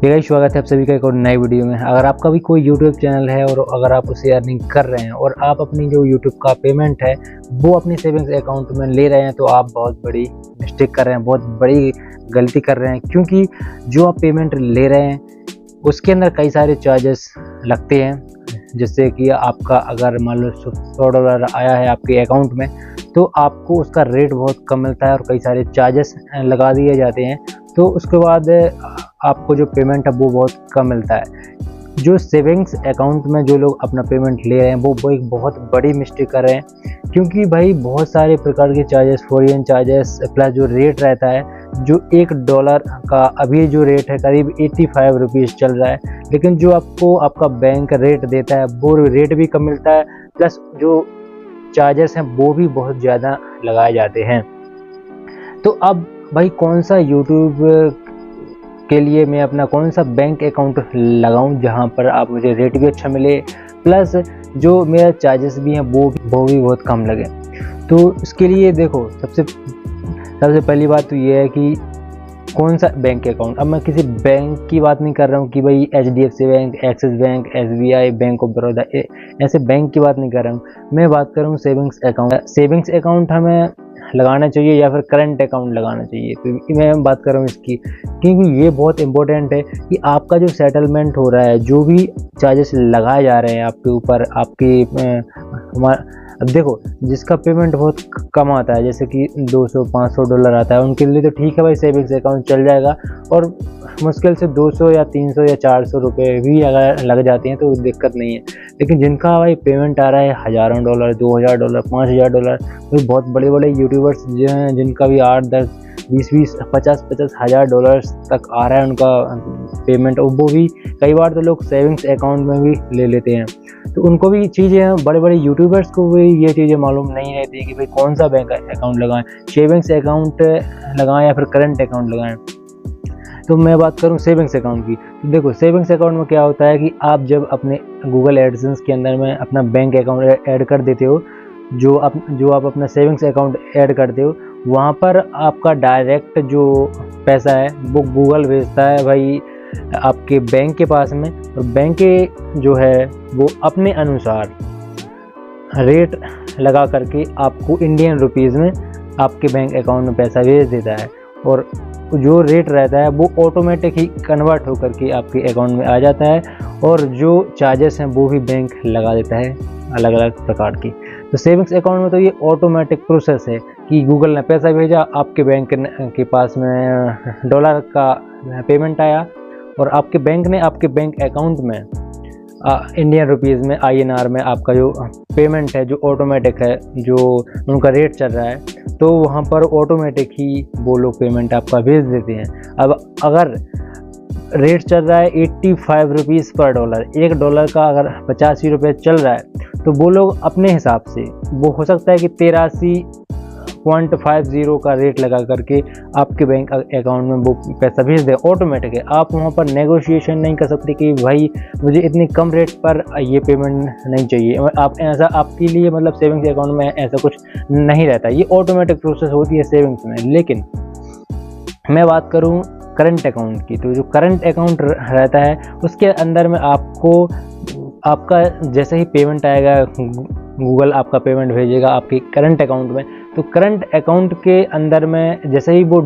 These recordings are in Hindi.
गाइस, स्वागत है आप सभी का एक और नई वीडियो में। अगर आपका भी कोई यूट्यूब चैनल है और अगर आप उसे अर्निंग कर रहे हैं और आप अपनी जो यूट्यूब का पेमेंट है वो अपनी सेविंग्स अकाउंट में ले रहे हैं, तो आप बहुत बड़ी मिस्टेक कर रहे हैं, बहुत बड़ी गलती कर रहे हैं। क्योंकि जो आप पेमेंट ले रहे हैं उसके अंदर कई सारे चार्जेस लगते हैं। जैसे कि आपका अगर मान लो $100 आया है आपके अकाउंट में, तो आपको उसका रेट बहुत कम मिलता है और कई सारे चार्जेस लगा दिए जाते हैं। तो उसके बाद आपको जो पेमेंट है वो बहुत कम मिलता है। जो सेविंग्स अकाउंट में जो लोग अपना पेमेंट ले रहे हैं वो एक बहुत बड़ी मिस्टेक कर रहे हैं। क्योंकि भाई बहुत सारे प्रकार के चार्जेस, फॉरेन चार्जेस प्लस जो रेट रहता है, जो $1 का अभी जो रेट है करीब 85 रुपीज़ चल रहा है। लेकिन जो आपको आपका बैंक रेट देता है वो रेट भी कम मिलता है, प्लस जो चार्जेस हैं वो भी बहुत ज़्यादा लगाए जाते हैं। तो अब भाई कौन सा यूट्यूब के लिए मैं अपना कौन सा बैंक अकाउंट लगाऊं जहां पर आप मुझे रेट भी अच्छा मिले, प्लस जो मेरा चार्जेस भी हैं वो भी बहुत कम लगे। तो इसके लिए देखो, सबसे पहली बात तो ये है कि कौन सा बैंक अकाउंट। अब मैं किसी बैंक की बात नहीं कर रहा हूँ कि भाई HDFC bank, axis bank, SBI, bank of Baroda, ऐसे बैंक की बात नहीं कर रहा हूँ। मैं बात कर रहा हूँ सेविंग्स अकाउंट। सेविंग्स अकाउंट हमें लगाना चाहिए या फिर करंट अकाउंट लगाना चाहिए, तो मैं बात कर रहा हूँ इसकी, क्योंकि ये बहुत इंपॉर्टेंट है कि आपका जो सेटलमेंट हो रहा है, जो भी चार्जेस लगाए जा रहे हैं आपके ऊपर, अब देखो जिसका पेमेंट बहुत कम आता है, जैसे कि $200-500 आता है, उनके लिए तो ठीक है भाई, सेविंग्स अकाउंट चल जाएगा। और मुश्किल से 200 या 300 या 400 रुपये भी अगर लग जाते हैं तो दिक्कत नहीं है। लेकिन जिनका भाई पेमेंट आ रहा है हज़ारों डॉलर, $2000, $5000, तो बहुत बड़े बड़े यूट्यूबर्स जो हैं जिनका भी 8, 10, 20, 50 हज़ार डॉलर तक आ रहा है उनका पेमेंट, और वो भी कई बार तो लोग सेविंग्स अकाउंट में भी ले लेते हैं। तो उनको भी चीज़ें, बड़े बड़े यूट्यूबर्स को भी ये चीज़ें मालूम नहीं रहती है कि भाई कौन सा बैंक अकाउंट लगाएं, सेविंग्स अकाउंट लगाएं या फिर करंट अकाउंट लगाएं। तो मैं बात करूं सेविंग्स अकाउंट की, तो देखो सेविंग्स अकाउंट में क्या होता है कि आप जब अपने गूगल एडसेंस के अंदर में अपना बैंक अकाउंट ऐड कर देते हो, जो आप अपना सेविंग्स अकाउंट ऐड करते हो, वहाँ पर आपका डायरेक्ट जो पैसा है वो गूगल भेजता है भाई आपके बैंक के पास में, और बैंक के जो है वो अपने अनुसार रेट लगा करके आपको इंडियन रुपीज़ में आपके बैंक अकाउंट में पैसा भेज देता है। और जो रेट रहता है वो ऑटोमेटिक ही कन्वर्ट होकर के आपके अकाउंट में आ जाता है, और जो चार्जेस हैं वो भी बैंक लगा देता है अलग अलग प्रकार की। तो सेविंग्स अकाउंट में तो ये ऑटोमेटिक प्रोसेस है कि गूगल ने पैसा भेजा, आपके बैंक के पास में $1 का पेमेंट आया, और आपके बैंक ने आपके बैंक अकाउंट में इंडियन रुपीज़ में, INR में आपका जो पेमेंट है, जो ऑटोमेटिक है, जो उनका रेट चल रहा है, तो वहाँ पर ऑटोमेटिक ही वो लोग पेमेंट आपका भेज देते हैं। अब अगर रेट चल रहा है 85 रुपीज़ पर डॉलर, $1 का अगर 85 रुपये चल रहा है, तो वो लोग अपने हिसाब से, वो हो सकता है कि 83.50 का रेट लगा करके आपके बैंक अकाउंट में वो पैसा भेज दे, ऑटोमेटिक है। आप वहाँ पर नेगोशिएशन नहीं कर सकते कि भाई मुझे इतनी कम रेट पर ये पेमेंट नहीं चाहिए। आप ऐसा, आपके लिए मतलब सेविंग्स अकाउंट में ऐसा कुछ नहीं रहता, ये ऑटोमेटिक प्रोसेस होती है सेविंग्स में। लेकिन मैं बात करूँ करंट अकाउंट की, तो जो करंट अकाउंट रहता है उसके अंदर में आपका जैसे ही पेमेंट आएगा, गूगल आपका पेमेंट भेजेगा आपके करंट अकाउंट में, तो करंट अकाउंट के अंदर में जैसे ही वो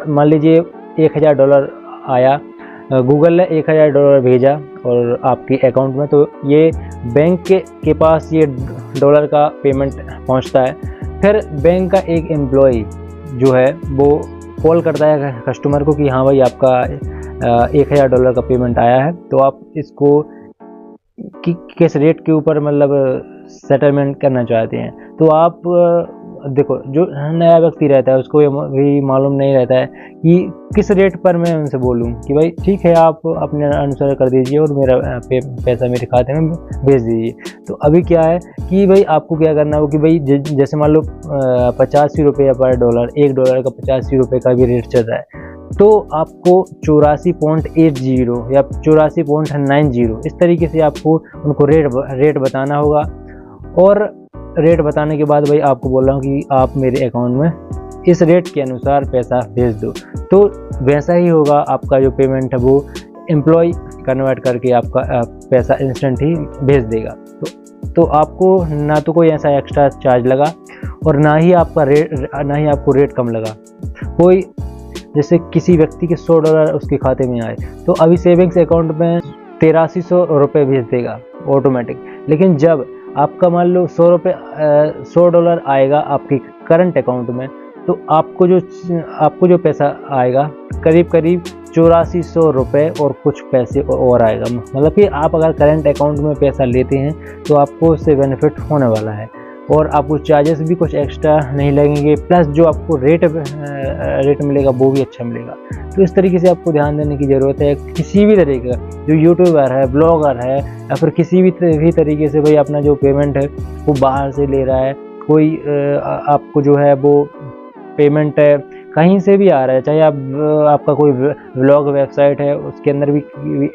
मान लीजिए $1000 आया, गूगल ने $1000 भेजा और आपके अकाउंट में, तो ये बैंक के पास ये $1 का पेमेंट पहुंचता है। फिर बैंक का एक एम्प्लॉई जो है वो कॉल करता है कस्टमर को कि हाँ भाई आपका $1000 का पेमेंट आया है, तो आप इसको किस रेट के ऊपर मतलब सेटलमेंट करना चाहते हैं। तो आप देखो, जो नया व्यक्ति रहता है उसको भी मालूम नहीं रहता है कि किस रेट पर मैं उनसे बोलूं कि भाई ठीक है आप अपने अनुसार कर दीजिए और मेरा पैसा मेरे खाते में भेज दीजिए। तो अभी क्या है कि भाई आपको क्या करना हो कि भाई जैसे मान लो 85 रुपये पर डॉलर, $1 का 85 रुपये का भी रेट चल रहा है, तो आपको 84.80 या 84.90 इस तरीके से आपको उनको रेट बताना होगा। और रेट बताने के बाद भाई आपको बोल रहा हूँ कि आप मेरे अकाउंट में इस रेट के अनुसार पैसा भेज दो, तो वैसा ही होगा आपका जो पेमेंट है वो एम्प्लॉय कन्वर्ट करके आपका पैसा इंस्टेंट ही भेज देगा। तो आपको ना तो कोई ऐसा एक्स्ट्रा चार्ज लगा और ना ही आपको रेट कम लगा। कोई जैसे किसी व्यक्ति के $100 उसके खाते में आए तो अभी सेविंग्स अकाउंट में 8300 रुपये भेज देगा ऑटोमेटिक। लेकिन जब आपका मान लो $100 आएगा आपके करंट अकाउंट में, तो आपको जो पैसा आएगा करीब 8400 रुपये और कुछ पैसे और आएगा। मतलब कि आप अगर करंट अकाउंट में पैसा लेते हैं तो आपको उससे बेनिफिट होने वाला है और आपको चार्जेस भी कुछ एक्स्ट्रा नहीं लगेंगे, प्लस जो आपको रेट मिलेगा वो भी अच्छा मिलेगा। तो इस तरीके से आपको ध्यान देने की ज़रूरत है। किसी भी तरीके का जो यूट्यूबर है, ब्लॉगर है, या फिर किसी भी तरीके से भाई अपना जो पेमेंट है वो बाहर से ले रहा है, कोई आपको जो है वो पेमेंट है कहीं से भी आ रहा है, चाहे आपका कोई व्लॉग वेबसाइट है उसके अंदर भी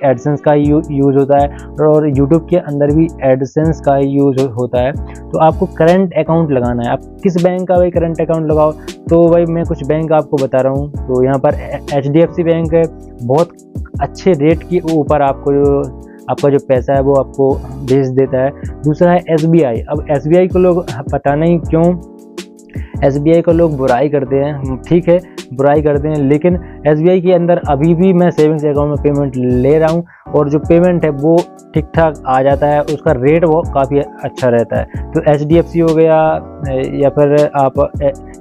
एडसेंस का यूज़ होता है और यूट्यूब के अंदर भी एडसेंस का यूज़ होता है। तो आपको करंट अकाउंट लगाना है। आप किस बैंक का भाई करंट अकाउंट लगाओ, तो भाई मैं कुछ बैंक आपको बता रहा हूँ। तो यहाँ पर HDFC बैंक है, बहुत अच्छे रेट के ऊपर आपका जो पैसा है वो आपको भेज देता है। दूसरा है SBI। अब SBI को लोग पता नहीं क्यों SBI को लोग बुराई करते हैं, ठीक है बुराई करते हैं, लेकिन SBI के अंदर अभी भी मैं सेविंग्स अकाउंट में पेमेंट ले रहा हूँ और जो पेमेंट है वो ठीक ठाक आ जाता है, उसका रेट वो काफ़ी अच्छा रहता है। तो HDFC हो गया या फिर आप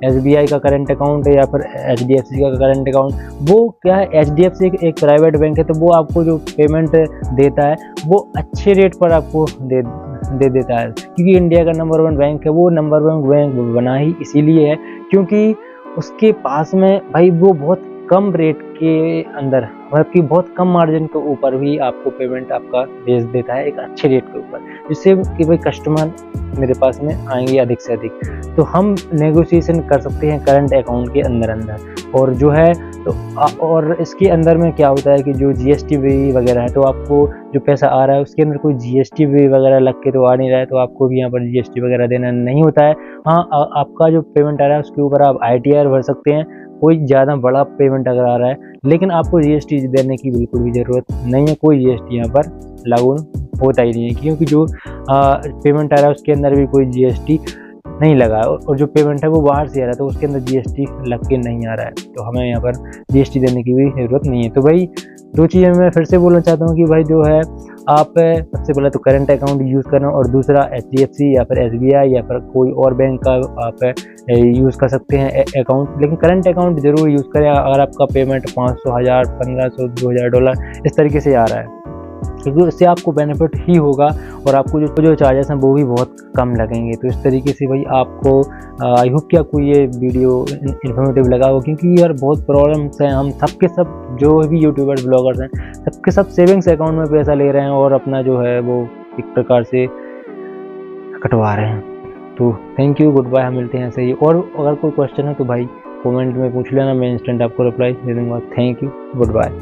SBI का करंट अकाउंट है या फिर HDFC का करंट अकाउंट, वो क्या है HDFC एक प्राइवेट बैंक है, तो वो आपको जो पेमेंट देता है वो अच्छे रेट पर आपको दे देता है। क्योंकि इंडिया का नंबर 1 बैंक है, वो नंबर 1 बैंक बना ही इसीलिए है क्योंकि उसके पास में भाई वो बहुत कम रेट के अंदर, मतलब कि बहुत कम मार्जिन के ऊपर भी आपको पेमेंट आपका भेज देता है एक अच्छे रेट के ऊपर, जिससे कि भाई कस्टमर मेरे पास में आएंगे अधिक से अधिक। तो हम नेगोशिएशन कर सकते हैं करंट अकाउंट के अंदर और जो है तो और इसके अंदर में क्या होता है कि जो GST वगैरह है, तो आपको जो पैसा आ रहा है उसके अंदर कोई GST वगैरह लग के तो आ नहीं रहा है, तो आपको भी यहाँ पर GST वगैरह देना नहीं होता है। हाँ, आपका जो पेमेंट आ रहा है उसके ऊपर आप ITR भर सकते हैं, कोई ज़्यादा बड़ा पेमेंट अगर आ रहा है, लेकिन आपको GST देने की बिल्कुल भी ज़रूरत नहीं है। कोई GST यहाँ पर लागू होता ही नहीं है क्योंकि जो पेमेंट आ रहा है उसके अंदर भी कोई GST नहीं लगा है और जो पेमेंट है वो बाहर से आ रहा है तो उसके अंदर GST लग के नहीं आ रहा है, तो हमें यहाँ पर GST देने की भी ज़रूरत नहीं है। तो भाई 2 चीज़ें मैं फिर से बोलना चाहता हूँ कि भाई जो है आप सबसे पहले तो करंट अकाउंट यूज़ करना और दूसरा HDFC या फिर SBI या फिर कोई और बैंक का आप यूज़ कर सकते हैं अकाउंट, लेकिन करंट अकाउंट ज़रूर यूज़ करें अगर आपका पेमेंट 500, 1000, 1500, $2000 इस तरीके से आ रहा है, क्योंकि उससे आपको बेनिफिट ही होगा और आपको जो चार्जेस हैं वो भी बहुत कम लगेंगे। तो इस तरीके से भाई आपको आई होप कि आपको ये वीडियो इन्फॉर्मेटिव लगा हो, क्योंकि यार बहुत प्रॉब्लम्स हैं। हम सबके सब जो भी यूट्यूबर्स ब्लॉगर्स हैं सबके सब सेविंग्स अकाउंट में पैसा ले रहे हैं और अपना जो है वो एक प्रकार से कटवा रहे हैं। तो थैंक यू, गुड बाय, हम मिलते हैं ऐसे ही। और अगर कोई क्वेश्चन है तो भाई कमेंट में पूछ लेना, मैं इंस्टेंट आपको रिप्लाई दे दूँगा। Thank you, good bye.